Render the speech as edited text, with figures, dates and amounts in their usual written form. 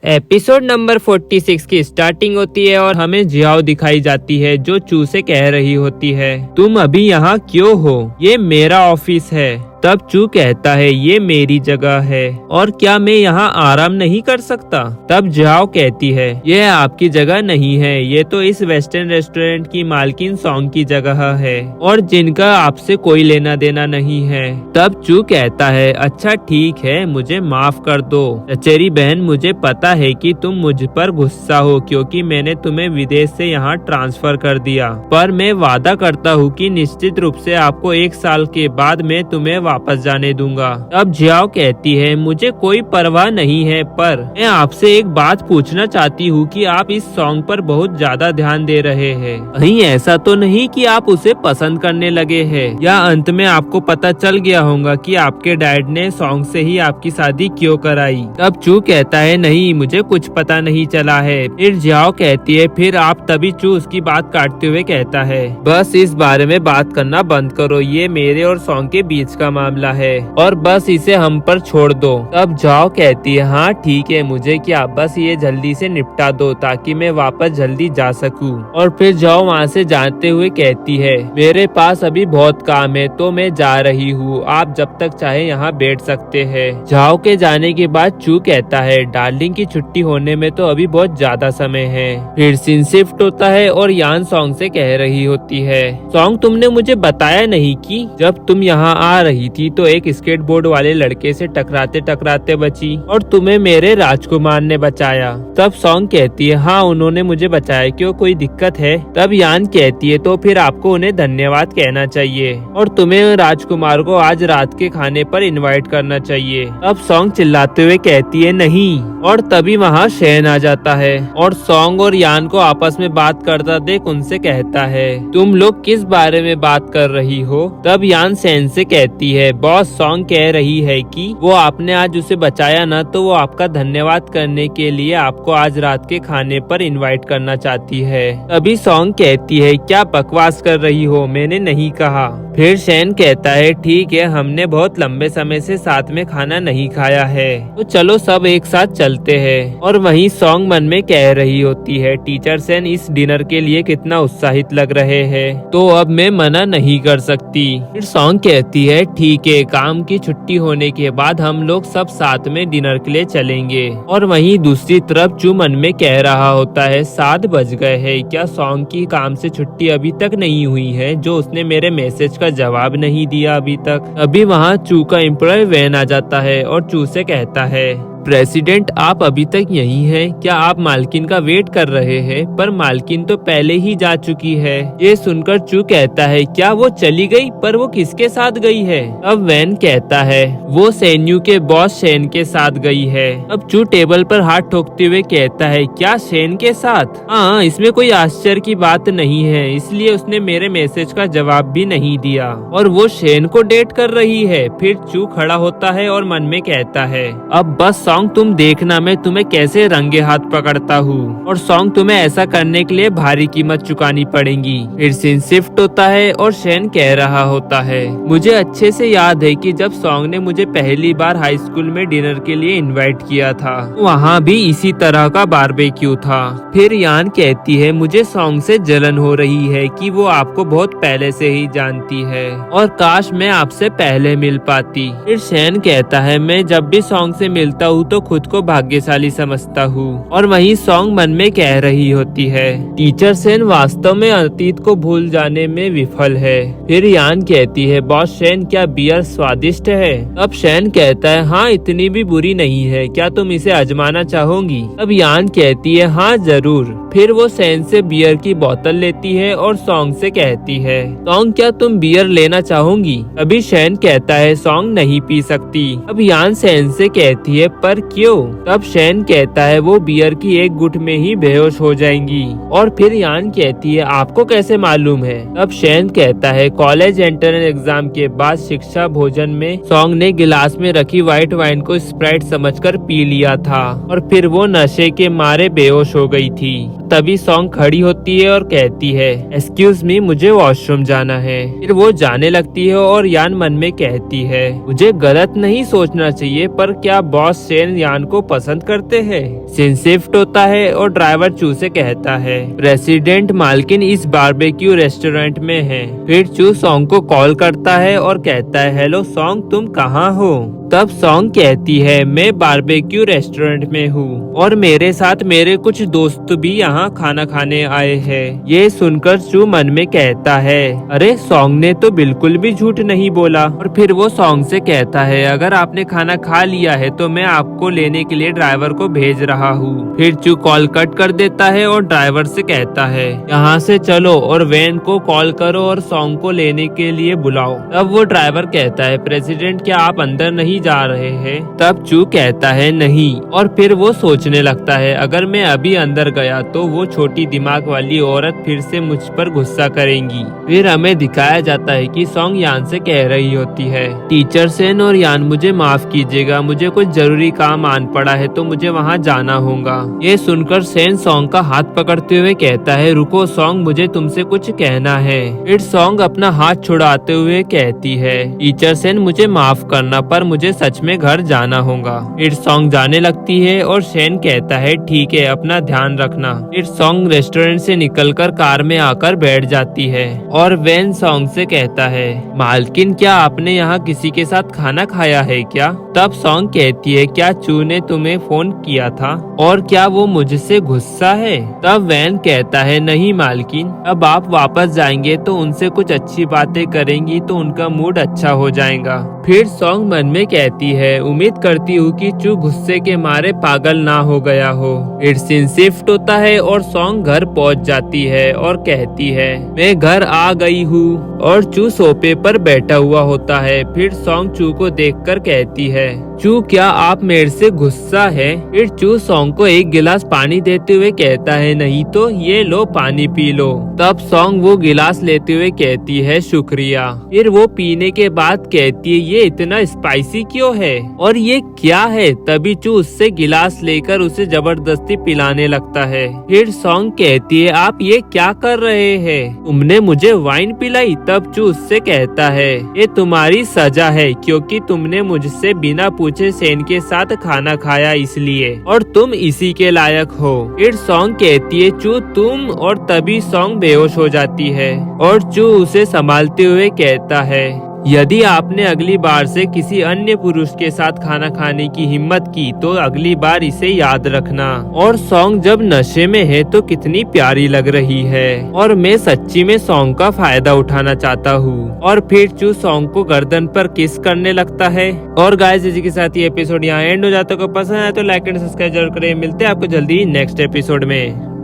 Episode number 46 की starting होती है और हमें जियाओ दिखाई जाती है जो चू से कह रही होती है, तुम अभी यहाँ क्यों हो? ये मेरा ऑफिस है। तब चू कहता है ये मेरी जगह है और क्या मैं यहाँ आराम नहीं कर सकता? तब जियाओ कहती है यह आपकी जगह नहीं है, ये तो इस वेस्टर्न रेस्टोरेंट की मालकिन सॉन्ग की जगह है और जिनका आपसे कोई लेना देना नहीं है। तब चू कहता है अच्छा ठीक है, मुझे माफ कर दो चचेरी बहन, मुझे पता है कि तुम मुझ पर गुस्सा हो क्योंकि मैंने तुम्हें विदेश से यहाँ ट्रांसफर कर दिया, पर मैं वादा करता हूँ कि निश्चित रूप से आपको 1 साल के बाद मैं तुम्हें वापस जाने दूंगा। अब जियाओ कहती है मुझे कोई परवाह नहीं है, पर मैं आपसे एक बात पूछना चाहती हूँ कि आप इस सॉन्ग पर बहुत ज्यादा ध्यान दे रहे हैं, कहीं ऐसा तो नहीं कि आप उसे पसंद करने लगे हैं या अंत में आपको पता चल गया होगा कि आपके डैड ने सॉन्ग से ही आपकी शादी क्यों कराई? तब चू कहता है नहीं, मुझे कुछ पता नहीं चला है। फिर जियाओ कहती है फिर आप? तभी चू उसकी बात काटते हुए कहता है बस इस बारे में बात करना बंद करो, ये मेरे और सॉन्ग के बीच का मामला है और बस इसे हम पर छोड़ दो। तब जियाओ कहती है हाँ ठीक है, मुझे क्या, बस ये जल्दी से निपटा दो ताकि मैं वापस जल्दी जा सकूं। और फिर जियाओ वहाँ से जाते हुए कहती है मेरे पास अभी बहुत काम है तो मैं जा रही हूँ, आप जब तक चाहे यहाँ बैठ सकते हैं। जियाओ के जाने के बाद चू कहता है डार्लिंग की छुट्टी होने में तो अभी बहुत ज्यादा समय है। फिर सीन शिफ्ट होता है और यान सॉन्ग से कह रही होती है सॉन्ग तुमने मुझे बताया नहीं कि जब तुम यहाँ आ रही थी तो एक स्केटबोर्ड वाले लड़के से टकराते टकराते बची और तुम्हें मेरे राजकुमार ने बचाया। तब सॉन्ग कहती है हाँ उन्होंने मुझे बचाया, क्यों कोई दिक्कत है? तब यान कहती है तो फिर आपको उन्हें धन्यवाद कहना चाहिए और तुम्हें राजकुमार को आज रात के खाने पर इनवाइट करना चाहिए। अब सॉन्ग चिल्लाते हुए कहती है नहीं, और तभी वहाँ शैन आ जाता है और सॉन्ग और यान को आपस में बात करता देख उनसे कहता है तुम लोग किस बारे में बात कर रही हो? तब यान शैन से कहती है बॉस सॉन्ग कह रही है कि वो आपने आज उसे बचाया ना, तो वो आपका धन्यवाद करने के लिए आपको आज रात के खाने पर इनवाइट करना चाहती है। तभी सॉन्ग कहती है क्या बकवास कर रही हो, मैंने नहीं कहा। फिर शैन कहता है ठीक है, हमने बहुत लंबे समय से साथ में खाना नहीं खाया है तो चलो सब एक साथ चलते हैं। और वहीं सॉन्ग मन में कह रही होती है टीचर शैन इस डिनर के लिए कितना उत्साहित लग रहे हैं, तो अब मैं मना नहीं कर सकती। फिर सॉन्ग कहती है ठीक है, काम की छुट्टी होने के बाद हम लोग सब साथ में डिनर के लिए चलेंगे। और वहीं दूसरी तरफ चू मन में कह रहा होता है 7 बज गए हैं, क्या सॉन्ग की काम से छुट्टी अभी तक नहीं हुई है, जो उसने मेरे मैसेज का जवाब नहीं दिया अभी तक। अभी वहाँ चू का एम्प्लॉय वैन आ जाता है और चू से कहता है प्रेसिडेंट आप अभी तक यहीं हैं? क्या आप मालकिन का वेट कर रहे हैं? पर मालकिन तो पहले ही जा चुकी है। ये सुनकर चू कहता है क्या वो चली गई? पर वो किसके साथ गई है? अब वैन कहता है वो सेन्यू के बॉस शैन के साथ गई है। अब चू टेबल पर हाथ ठोकते हुए कहता है क्या शैन के साथ? हाँ, इसमें कोई आश्चर्य की बात नहीं है, इसलिए उसने मेरे मैसेज का जवाब भी नहीं दिया और वो शैन को डेट कर रही है। फिर चू खड़ा होता है और मन में कहता है अब बस सॉन्ग तुम देखना मैं तुम्हें कैसे रंगे हाथ पकड़ता हूँ और सॉन्ग तुम्हें ऐसा करने के लिए भारी कीमत चुकानी पड़ेगी। फिर सीन शिफ्ट होता है और शैन कह रहा होता है मुझे अच्छे से याद है कि जब सॉन्ग ने मुझे पहली बार हाई स्कूल में डिनर के लिए इनवाइट किया था, वहाँ भी इसी तरह का बारबेक्यू था। फिर यान कहती है मुझे सॉन्ग से जलन हो रही है कि वो आपको बहुत पहले से ही जानती है और काश मैं आपसे पहले मिल पाती। फिर शैन कहता है मैं जब भी सॉन्ग से मिलता हूँ तो खुद को भाग्यशाली समझता हूँ। और वहीं सॉन्ग मन में कह रही होती है टीचर शैन वास्तव में अतीत को भूल जाने में विफल है। फिर यान कहती है बॉस शैन क्या बियर स्वादिष्ट है? अब शैन कहता है हाँ इतनी भी बुरी नहीं है, क्या तुम इसे आजमाना चाहोगी? अब यान कहती है हाँ जरूर। फिर वो शैन से बियर की बोतल लेती है और सॉन्ग से कहती है सॉन्ग क्या तुम बियर लेना चाहोगी? अभी शैन कहता है सॉन्ग नहीं पी सकती। अब यान शैन से कहती है पर क्यों? तब शैन कहता है वो बियर की एक गुट में ही बेहोश हो जाएंगी। और फिर यान कहती है आपको कैसे मालूम है? तब शैन कहता है कॉलेज एंट्रेंस एग्जाम के बाद शिक्षा भोजन में सॉन्ग ने गिलास में रखी व्हाइट वाइन को स्प्राइट समझकर पी लिया था और फिर वो नशे के मारे बेहोश हो गई थी। तभी सॉन्ग खड़ी होती है और कहती है एक्सक्यूज मी, मुझे वॉशरूम जाना है। फिर वो जाने लगती है और यान मन में कहती है मुझे गलत नहीं सोचना चाहिए, पर क्या बॉस सेन यान को पसंद करते हैं। सीन शिफ्ट होता है और ड्राइवर चू से कहता है प्रेसिडेंट मालकिन इस बारबेक्यू रेस्टोरेंट में है। फिर चू सॉन्ग को कॉल करता है और कहता है हेलो सॉन्ग, तुम कहाँ हो। तब सॉन्ग कहती है मैं बारबेक्यू रेस्टोरेंट में हूँ और मेरे साथ मेरे कुछ दोस्त भी यहाँ खाना खाने आए हैं। ये सुनकर चू मन में कहता है अरे सॉन्ग ने तो बिल्कुल भी झूठ नहीं बोला। और फिर वो सॉन्ग से कहता है अगर आपने खाना खा लिया है तो मैं आपको लेने के लिए ड्राइवर को भेज रहा हूँ। फिर चू कॉल कट कर देता है और ड्राइवर से कहता है यहाँ से चलो और वैन को कॉल करो और सॉन्ग को लेने के लिए बुलाओ। तब वो ड्राइवर कहता है प्रेसिडेंट क्या आप अंदर नहीं जा रहे हैं। तब चू कहता है नहीं। और फिर वो सोचने लगता है अगर मैं अभी अंदर गया तो वो छोटी दिमाग वाली औरत फिर से मुझ पर गुस्सा करेंगी। फिर हमें दिखाया जाता है कि सॉन्ग यान से कह रही होती है टीचर सेन और यान मुझे माफ कीजिएगा, मुझे कुछ जरूरी काम आन पड़ा है तो मुझे वहाँ जाना होगा। ये सुनकर सेन सॉन्ग का हाथ पकड़ते हुए कहता है रुको सॉन्ग, मुझे तुमसे कुछ कहना है। फिर सॉन्ग अपना हाथ छुड़ाते हुए कहती है टीचर सेन मुझे माफ करना, पर मुझे सच में घर जाना होगा। फिर सॉन्ग जाने लगती है और शेन कहता है ठीक है अपना ध्यान रखना। फिर सॉन्ग रेस्टोरेंट से निकलकर कार में आकर बैठ जाती है और वैन सॉन्ग से कहता है मालकिन क्या आपने यहाँ किसी के साथ खाना खाया है क्या। तब सॉन्ग कहती है क्या चू ने तुम्हें फोन किया था और क्या वो मुझसे गुस्सा है। तब वैन कहता है नहीं मालकिन, अब आप वापस जाएंगे तो उनसे कुछ अच्छी बातें करेंगी तो उनका मूड अच्छा हो जाएगा। फिर सॉन्ग मन में कहती है उम्मीद करती हूँ कि चू गुस्से के मारे पागल ना हो गया हो। फिर सीन शिफ्ट होता है और सॉन्ग घर पहुँच जाती है और कहती है मैं घर आ गई हूँ और चू सोफे पर बैठा हुआ होता है। फिर सॉन्ग चू को देखकर कहती है चू क्या आप मेरे से गुस्सा है। फिर चू सॉन्ग को एक गिलास पानी देते हुए कहता है नहीं तो ये लो पानी पी लो। तब सॉन्ग वो गिलास लेते हुए कहती है शुक्रिया। फिर वो पीने के बाद कहती है ये इतना स्पाइसी क्यों है और ये क्या है। तभी चू उससे गिलास लेकर उसे जबरदस्ती पिलाने लगता है। फिर सॉन्ग कहती है आप ये क्या कर रहे हैं, तुमने मुझे वाइन पिलाई। तब चू उससे कहता है ये तुम्हारी सजा है क्योंकि तुमने मुझसे बिना पूछे सेन के साथ खाना खाया इसलिए, और तुम इसी के लायक हो। फिर सॉन्ग कहती है चू तुम, और तभी सॉन्ग बेहोश हो जाती है और चू उसे संभालते हुए कहता है यदि आपने अगली बार से किसी अन्य पुरुष के साथ खाना खाने की हिम्मत की तो अगली बार इसे याद रखना। और सॉन्ग जब नशे में है तो कितनी प्यारी लग रही है और मैं सच्ची में सॉन्ग का फायदा उठाना चाहता हूँ। और फिर चू सॉन्ग को गर्दन पर किस करने लगता है। और गाइस इसी के साथ ये एपिसोड यहाँ एंड हो जाता है। पसंद आए तो लाइक एंड सब्सक्राइब जरूर करें। मिलते हैं आपको जल्दी नेक्स्ट एपिसोड में।